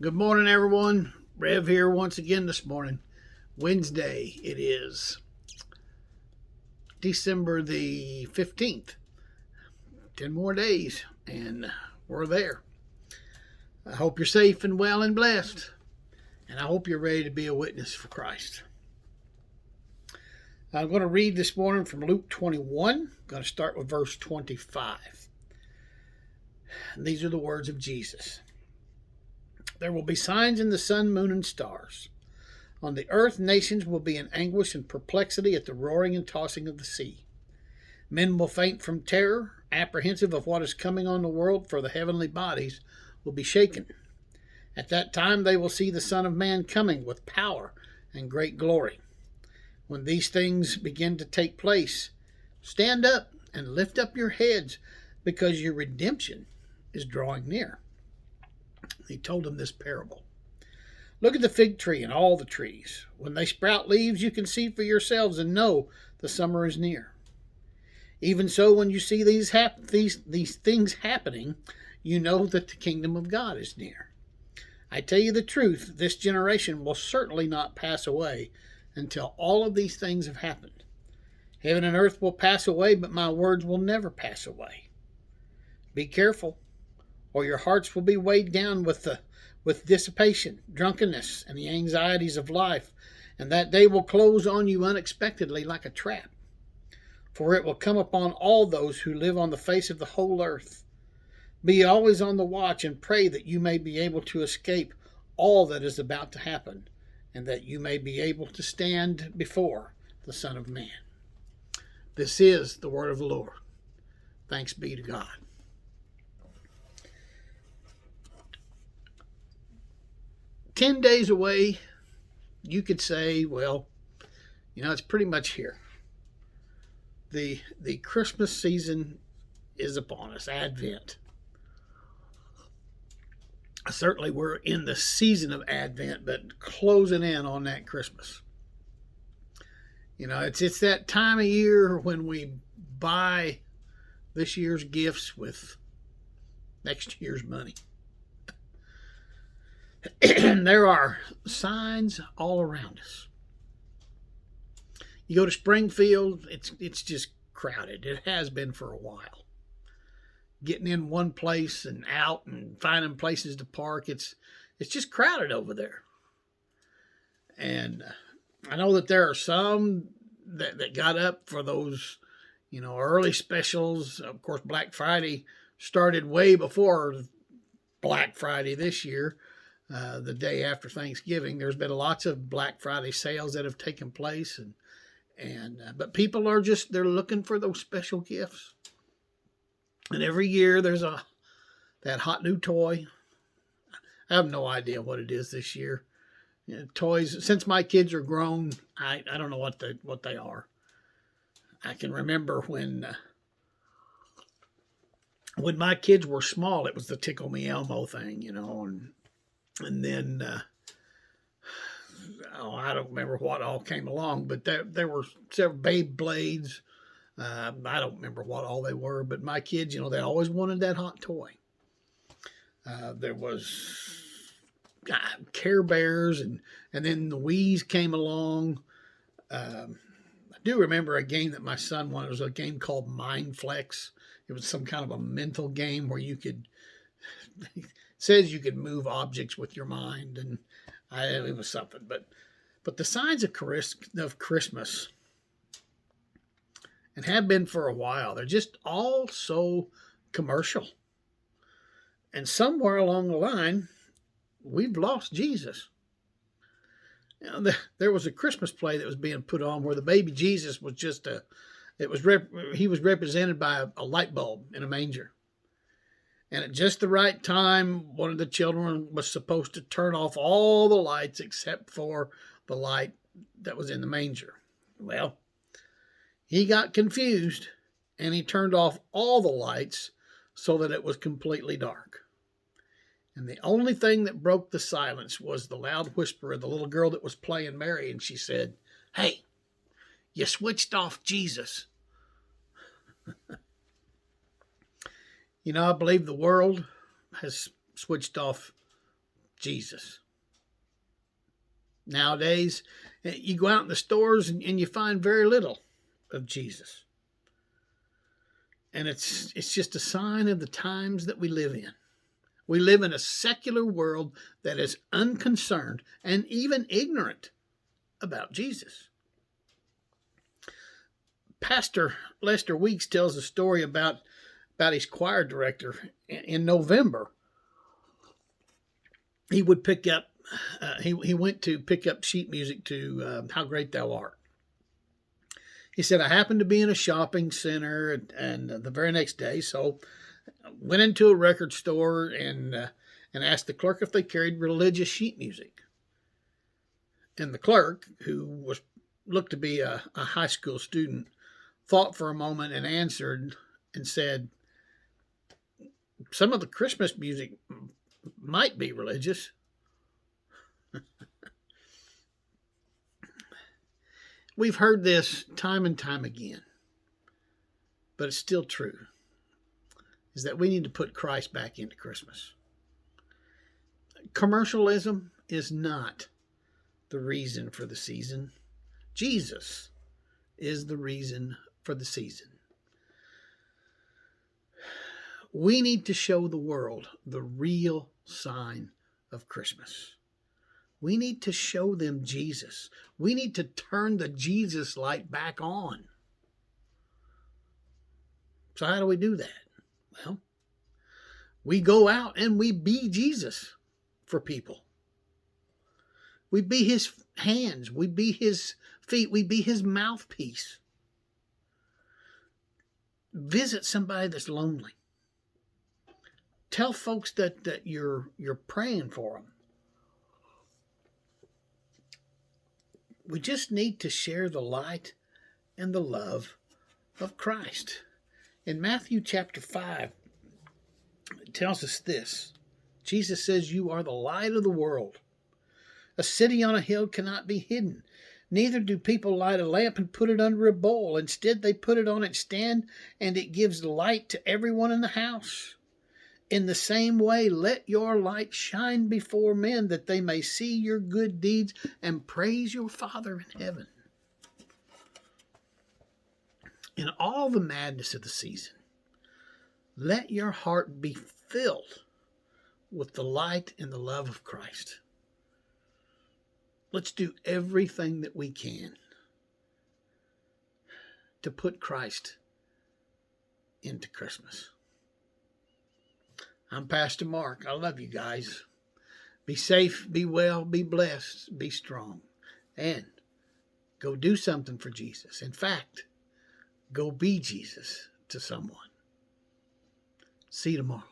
Good morning, everyone. Rev here once again this morning. Wednesday, it is December the 15th. 10 more days, and we're there. I hope you're safe and well and blessed, and I hope you're ready to be a witness for Christ. I'm going to read this morning from Luke 21. I'm going to start with verse 25. And these are the words of Jesus. There will be signs in the sun, moon, and stars. On the earth, nations will be in anguish and perplexity at the roaring and tossing of the sea. Men will faint from terror, apprehensive of what is coming on the world, for the heavenly bodies will be shaken. At that time they will see the Son of Man coming with power and great glory. When these things begin to take place, stand up and lift up your heads, because your redemption is drawing near. He told them this parable. Look at the fig tree and all the trees. When they sprout leaves, you can see for yourselves and know the summer is near. Even so, when you see these things happening, you know that the kingdom of God is near. I tell you the truth, this generation will certainly not pass away until all of these things have happened. Heaven and earth will pass away, but my words will never pass away. Be careful, or your hearts will be weighed down with dissipation, drunkenness, and the anxieties of life, and that day will close on you unexpectedly like a trap. For it will come upon all those who live on the face of the whole earth. Be always on the watch and pray that you may be able to escape all that is about to happen, and that you may be able to stand before the Son of Man. This is the word of the Lord. Thanks be to God. 10 days away, you could say, well, it's pretty much here. The Christmas season is upon us, Advent. Certainly we're in the season of Advent, but closing in on that Christmas. It's that time of year when we buy this year's gifts with next year's money. There are signs all around us. You go to Springfield, it's just crowded. It has been for a while. Getting in one place and out and finding places to park, it's just crowded over there. And I know that there are some that got up for those, early specials. Of course, Black Friday started way before Black Friday this year. The day after Thanksgiving, there's been lots of Black Friday sales that have taken place, but people are they're looking for those special gifts. And every year there's that hot new toy. I have no idea what it is this year. Toys, since my kids are grown, I don't know what they are. I can remember when my kids were small, it was the Tickle Me Elmo thing, and then, I don't remember what all came along, but there were several Beyblades. I don't remember what all they were, but my kids, they always wanted that hot toy. There was Care Bears, and then the Wii's came along. I do remember a game that my son wanted. It was a game called Mind Flex. It was some kind of a mental game where you could... says you could move objects with your mind, and it was something. But the signs of Christmas, and have been for a while, they're just all so commercial. And somewhere along the line, we've lost Jesus. There was a Christmas play that was being put on where the baby Jesus was he was represented by a light bulb in a manger. And at just the right time, one of the children was supposed to turn off all the lights except for the light that was in the manger. Well, he got confused, and he turned off all the lights so that it was completely dark. And the only thing that broke the silence was the loud whisper of the little girl that was playing Mary, and she said, "Hey, you switched off Jesus." I believe the world has switched off Jesus. Nowadays, you go out in the stores and you find very little of Jesus. And it's just a sign of the times that we live in. We live in a secular world that is unconcerned and even ignorant about Jesus. Pastor Lester Weeks tells a story about his choir director. In November, he would pick up, he went to pick up sheet music to How Great Thou Art. He said, I happened to be in a shopping center and the very next day, so I went into a record store and asked the clerk if they carried religious sheet music. And the clerk, who looked to be a high school student, thought for a moment and answered and said, some of the Christmas music might be religious. We've heard this time and time again, but it's still true, is that we need to put Christ back into Christmas. Commercialism is not the reason for the season. Jesus is the reason for the season. We need to show the world the real sign of Christmas. We need to show them Jesus. We need to turn the Jesus light back on. So how do we do that? Well, we go out and we be Jesus for people. We be his hands. We be his feet. We be his mouthpiece. Visit somebody that's lonely. Tell folks that you're praying for them. We just need to share the light and the love of Christ. In Matthew chapter 5, it tells us this. Jesus says, you are the light of the world. A city on a hill cannot be hidden. Neither do people light a lamp and put it under a bowl. Instead, they put it on its stand, and it gives light to everyone in the house. In the same way, let your light shine before men, that they may see your good deeds and praise your Father in heaven. In all the madness of the season, let your heart be filled with the light and the love of Christ. Let's do everything that we can to put Christ into Christmas. I'm Pastor Mark. I love you guys. Be safe, be well, be blessed, be strong. And go do something for Jesus. In fact, go be Jesus to someone. See you tomorrow.